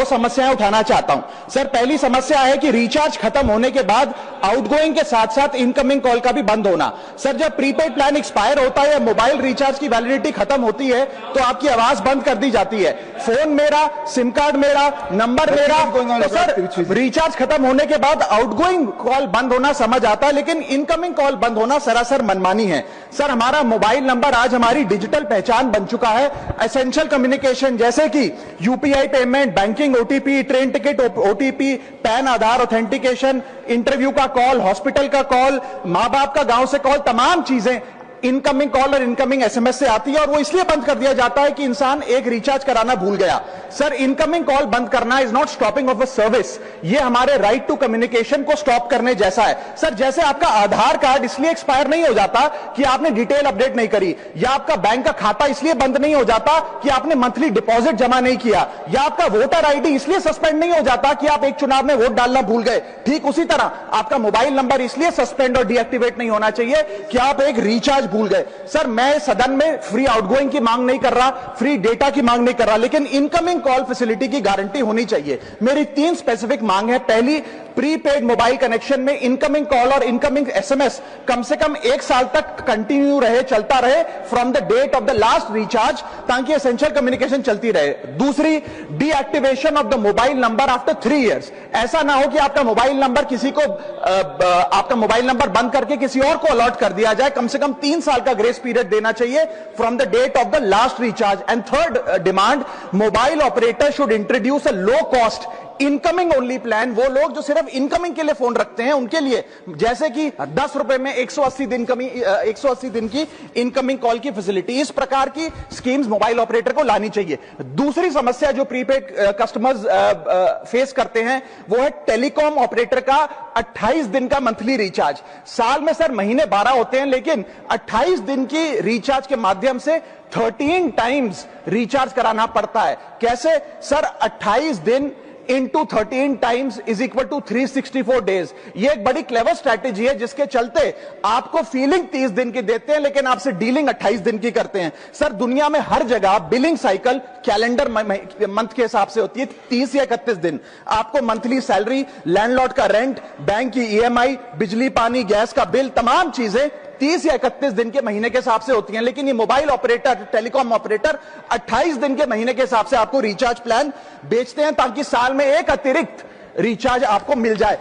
दो समस्याएं उठाना चाहता हूं। सर, पहली समस्या है कि रिचार्ज खत्म होने के बाद आउटगोइंग के साथ साथ इनकमिंग कॉल का भी बंद होना। सर, जब प्रीपेड प्लान एक्सपायर होता है या मोबाइल रिचार्ज की वैलिडिटी खत्म होती है तो आपकी आवाज बंद कर दी जाती है। फोन मेरा, सिम कार्ड मेरा, नंबर मेरा। तो सर, रिचार्ज खत्म होने के बाद आउटगोइंग कॉल बंद होना समझ आता है, लेकिन इनकमिंग कॉल बंद होना सरासर मनमानी है। सर, हमारा मोबाइल नंबर आज हमारी डिजिटल पहचान बन चुका है। एसेंशियल कम्युनिकेशन जैसे कि UPI payment, banking OTP, train ticket OTP, PAN Aadhaar authentication, interview का कॉल, हॉस्पिटल का कॉल, मां बाप का गांव से कॉल, तमाम चीजें इनकमिंग कॉल और इनकमिंग एसएमएस से आती है और वो इसलिए बंद कर दिया जाता है कि इंसान एक रिचार्ज कराना भूल गया। सर, इनकमिंग कॉल बंद करना is not stopping of a service, ये हमारे राइट टू कम्युनिकेशन को स्टॉप करने जैसा है। सर, जैसे आपका आधार कार्ड इसलिए एक्सपायर नहीं हो जाता कि आपने डिटेल अपडेट नहीं करी, या आपका बैंक का खाता इसलिए बंद नहीं हो जाता कि आपने मंथली डिपॉजिट जमा नहीं किया, या आपका वोटर आईडी इसलिए सस्पेंड नहीं हो जाता कि आप एक चुनाव में वोट डालना भूल गए, ठीक उसी तरह आपका मोबाइल नंबर इसलिए सस्पेंड और डीएक्टिवेट नहीं होना चाहिए कि आप एक रिचार्ज भूल गए। सर, मैं सदन में फ्री आउटगोइंग की मांग नहीं कर रहा, फ्री डेटा की मांग नहीं कर रहा, लेकिन इनकमिंग कॉल फैसिलिटी की गारंटी होनी चाहिए। मेरी 3 स्पेसिफिक मांग है। पहली, प्रीपेड मोबाइल कनेक्शन में इनकमिंग कॉल और इनकमिंग एसएमएस कम से कम 1 साल तक कंटिन्यू रहे, चलता रहे from the date of the last recharge, ताकि एसेंशियल कम्युनिकेशन चलती रहे। दूसरी, deactivation of the mobile number after 3 years. ऐसा ना हो कि आपका मोबाइल नंबर किसी को आपका मोबाइल नंबर बंद करके किसी और को अलॉट कर दिया जाए। कम से कम 3 साल का ग्रेस पीरियड देना चाहिए from the date of the last recharge. And third demand, mobile operator should introduce a low cost incoming only plan. वो लोग जो सिर्फ इनकमिंग के लिए फोन रखते हैं उनके लिए, जैसे कि 10 रुपए में 180 दिन की इनकमिंग कॉल की फैसिलिटी, इस प्रकार की स्कीम्स मोबाइल ऑपरेटर को लानी चाहिए। दूसरी समस्या जो प्रीपेड कस्टमर्स फेस करते हैं वो है टेलीकॉम ऑपरेटर का 28 दिन का मंथली रिचार्ज। साल में सर महीने 12 होते हैं, लेकिन 28 दिन की रिचार्ज के माध्यम से 13 टाइम्स रिचार्ज कराना पड़ता है। कैसे सर? 28 दिन into 13 times is equal to 364 days। ये एक बड़ी क्लेवर स्ट्रैटेजी है जिसके चलते आपको फीलिंग 30 दिन की देते हैं, लेकिन आपसे डीलिंग 28 दिन की करते हैं। सर, दुनिया में हर जगह बिलिंग साइकिल कैलेंडर मंथ के हिसाब से होती है, 30 या 31 दिन। आपको मंथली सैलरी, लैंडलॉर्ड का रेंट, बैंक की ईएमआई, बिजली पानी गैस का बिल, तमाम चीजें 30 या 31 दिन के महीने के हिसाब से होती हैं। लेकिन ये मोबाइल ऑपरेटर, टेलीकॉम ऑपरेटर 28 दिन के महीने के हिसाब से आपको रिचार्ज प्लान बेचते हैं, ताकि साल में एक अतिरिक्त रिचार्ज आपको मिल जाए।